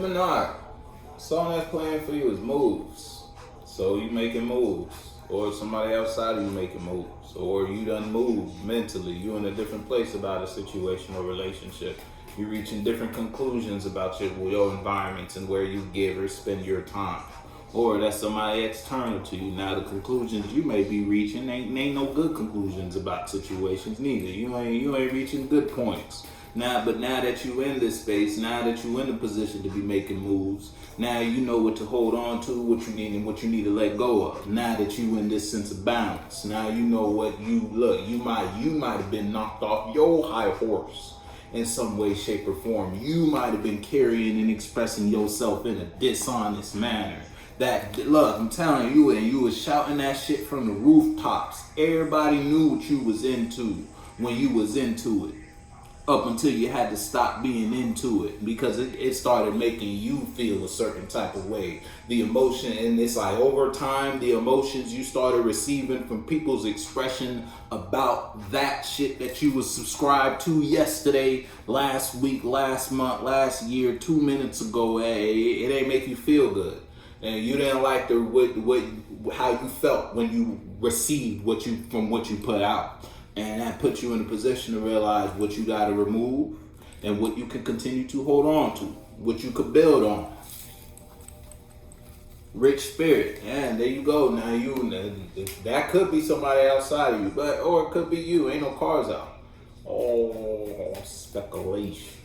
Gemini, song that's playing for you is moves. So you making moves, or somebody outside of you making moves, or you done moved mentally. You in a different place about a situation or relationship. You reaching different conclusions about your environments and where you give or spend your time. Or that's somebody external to you. Now the conclusions you may be reaching ain't no good conclusions about situations neither. You ain't reaching good points. But now that you in this space, now that you in a position to be making moves, now you know what to hold on to, what you need and what you need to let go of. Now that you in this sense of balance, now you know what you might have been knocked off your high horse in some way, shape, or form. You might have been carrying and expressing yourself in a dishonest manner. I'm telling you, and you was shouting that shit from the rooftops. Everybody knew what you was into when you was into it. Up until you had to stop being into it because it started making you feel a certain type of way. The emotion, and it's like over time, the emotions you started receiving from people's expression about that shit that you was subscribed to yesterday, last week, last month, last year, 2 minutes ago, it ain't make you feel good. And you didn't like how you felt when you received what you put out. And that puts you in a position to realize what you got to remove and what you can continue to hold on to, what you could build on. Rich spirit, and there you go. Now that could be somebody outside of you, or it could be you. Ain't no cars out. Oh, speculation.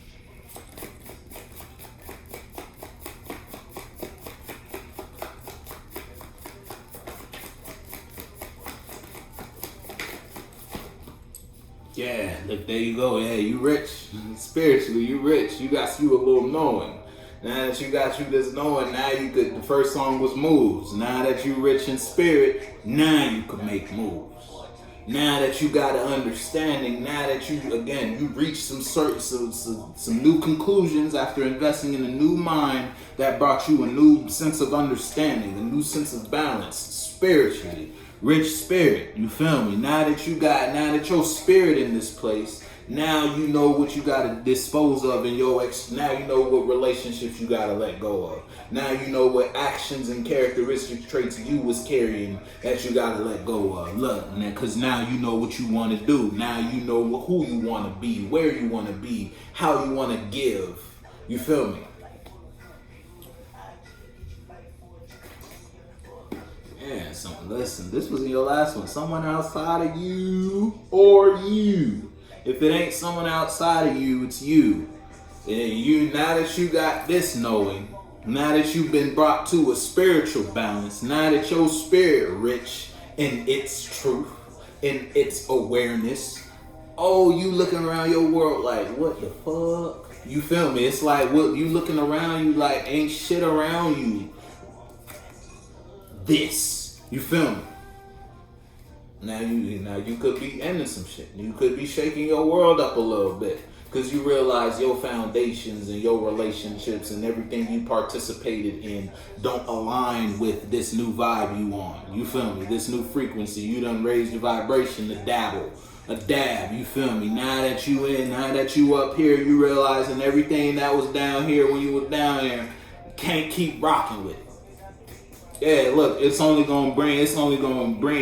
Yeah, look, there you go. Yeah, you rich. Spiritually, you rich. You got you a little knowing. Now that you got you this knowing, now the first song was moves. Now that you rich in spirit, now you can make moves. Now that you got an understanding, now that you reach some new conclusions after investing in a new mind that brought you a new sense of understanding, a new sense of balance spiritually. Rich spirit, you feel me? Now that your spirit in this place, now you know what you gotta dispose of in now you know what relationships you gotta let go of. Now you know what actions and characteristic traits you was carrying that you gotta let go of. Look, because now you know what you wanna do. Now you know who you wanna be, where you wanna be, how you wanna give. You feel me? Yeah, listen, this was your last one. Someone outside of you or you. If it ain't someone outside of you, it's you. And now that you got this knowing, now that you've been brought to a spiritual balance, now that your spirit rich in its truth, in its awareness, you looking around your world like, what the fuck? You feel me? It's like, what you looking around you like ain't shit around you. You feel me? Now you could be ending some shit. You could be shaking your world up a little bit because you realize your foundations and your relationships and everything you participated in don't align with this new vibe you on. You feel me? This new frequency. You done raised your vibration a dab. You feel me? Now that you up here, you realizing everything that was down here when you was down here, you can't keep rocking with it. Yeah, look, it's only gonna bring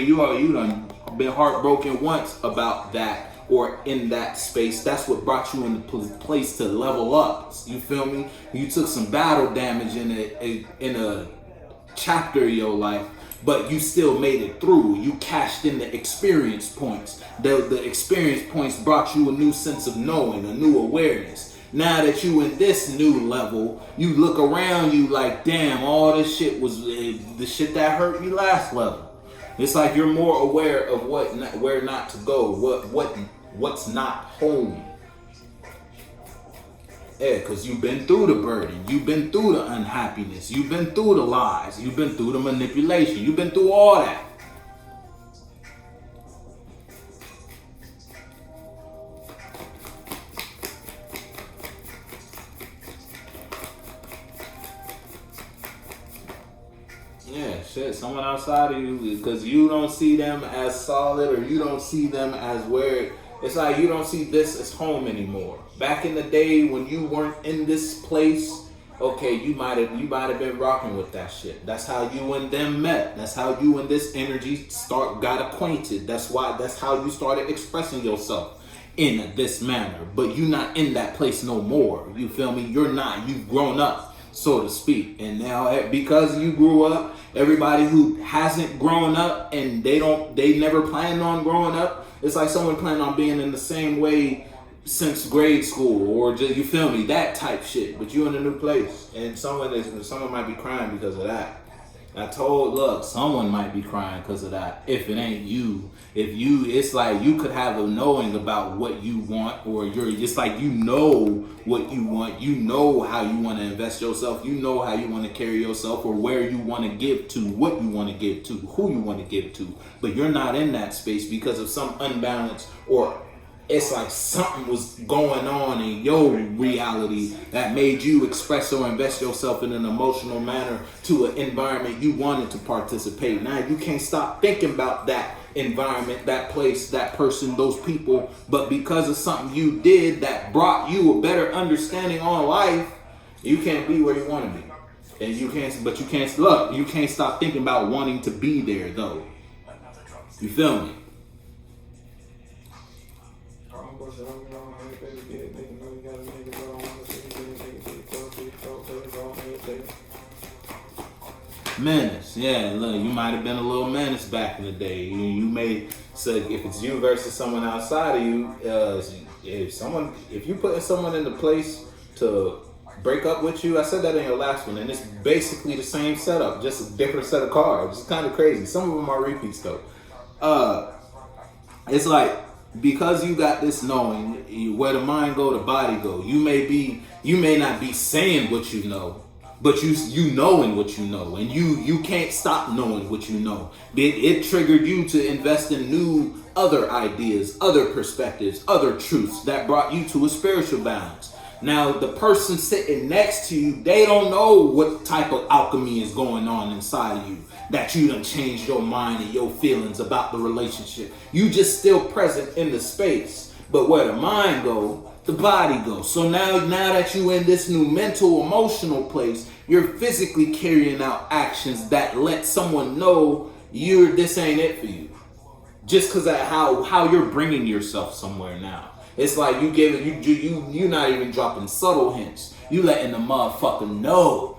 you done been heartbroken once about that or in that space. That's what brought you in the place to level up. You feel me? You took some battle damage in a chapter of your life, but you still made it through. You cashed in the experience points. The experience points brought you a new sense of knowing, a new awareness. Now that you in this new level, you look around you like, damn, all this shit was the shit that hurt me last level. It's like you're more aware of where not to go, what's not home. Yeah, because you've been through the burden, you've been through the unhappiness, you've been through the lies, you've been through the manipulation, you've been through all that. Yeah, shit, someone outside of you, because you don't see them as solid or you don't see them as it's like you don't see this as home anymore. Back in the day when you weren't in this place okay, you might have been rocking with that shit. That's how you and them met. That's how you and this energy got acquainted. That's how you started expressing yourself in this manner. But you're not in that place no more. You feel me? You've grown up, so to speak. And now because you grew up, everybody who hasn't grown up and they never planned on growing up, it's like someone planning on being in the same way since grade school, or just, you feel me, that type shit. But you in a new place, and someone might be crying because of that. Look, someone might be crying because of that. If it ain't you, it's like you could have a knowing about what you want, or it's like you know what you want. You know how you want to invest yourself. You know how you want to carry yourself, or where you want to give to, what you want to give to, who you want to give to. But you're not in that space because of some unbalance, or it's like something was going on in your reality that made you express or invest yourself in an emotional manner to an environment you wanted to participate. Now you can't stop thinking about that environment, that place, that person, those people, but because of something you did that brought you a better understanding on life, you can't be where you want to be. And you can't stop thinking about wanting to be there though. You feel me? Menace, yeah. Look, you might have been a little menace back in the day. You may say, if it's you versus someone outside of you, if you put someone in the place to break up with you, I said that in your last one, and it's basically the same setup, just a different set of cards. It's kind of crazy. Some of them are repeats though. It's like, because you got this knowing, where the mind go, the body go. You may not be saying what you know, but you knowing what you know, and you can't stop knowing what you know. It triggered you to invest in new other ideas, other perspectives, other truths that brought you to a spiritual balance. Now, the person sitting next to you, they don't know what type of alchemy is going on inside of you, that you done changed your mind and your feelings about the relationship. You just still present in the space, but where the mind go, the body goes. So now that you in this new mental, emotional place, you're physically carrying out actions that let someone know this ain't it for you. Just because of how you're bringing yourself somewhere now. It's like you're not even dropping subtle hints. You letting the motherfucker know,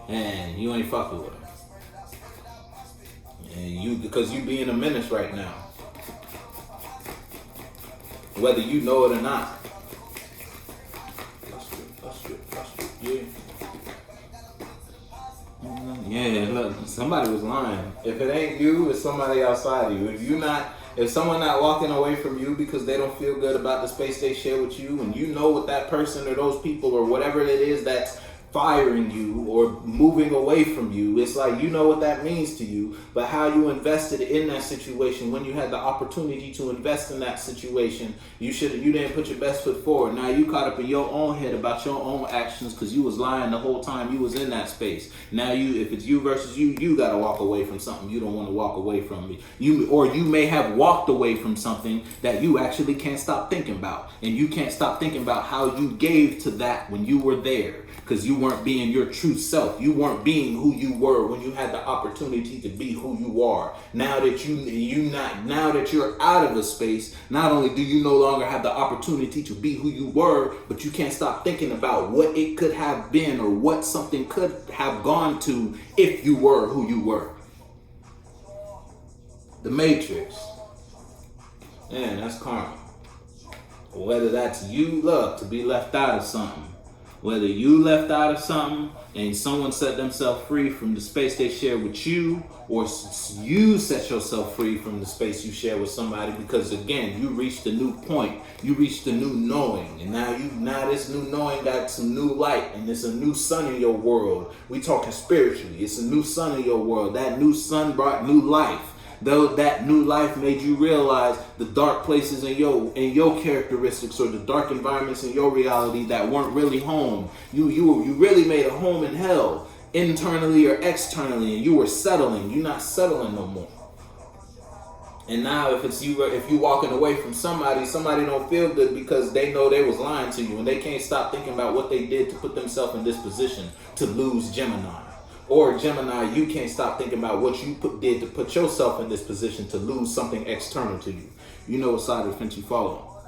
and you ain't fucking with him. And because you being a menace right now, whether you know it or not. Yeah, look, somebody was lying. If it ain't you, it's somebody outside of you. If someone not walking away from you because they don't feel good about the space they share with you, and you know what that person or those people or whatever it is that's firing you or moving away from you, it's like, you know what that means to you, but how you invested in that situation when you had the opportunity to invest in that situation, you didn't put your best foot forward. Now you caught up in your own head about your own actions because you was lying the whole time you was in that space. Now if it's you versus you gotta walk away from something you don't want to walk away from. You may have walked away from something that you actually can't stop thinking about, and you can't stop thinking about how you gave to that when you were there. Because you weren't being your true self. You weren't being who you were when you had the opportunity to be who you are. Now that you're out of the space, not only do you no longer have the opportunity to be who you were, but you can't stop thinking about what it could have been or what something could have gone to if you were who you were. The Matrix. Man, that's karma. Whether that's you, to be left out of something. Whether you left out of something and someone set themselves free from the space they share with you, or you set yourself free from the space you share with somebody, because again, you reached a new point, you reached a new knowing, and now this new knowing got some new light, and it's a new sun in your world. We talking spiritually, it's a new sun in your world. That new sun brought new life. Though that new life made you realize the dark places in your characteristics, or the dark environments in your reality that weren't really home. You really made a home in hell, internally or externally, and you were settling. You're not settling no more. And now if you walking away from somebody don't feel good because they know they was lying to you, and they can't stop thinking about what they did to put themselves in this position to lose Gemini. Or Gemini, you can't stop thinking about what you did to put yourself in this position to lose something external to you. You know what side of the fence you fall on.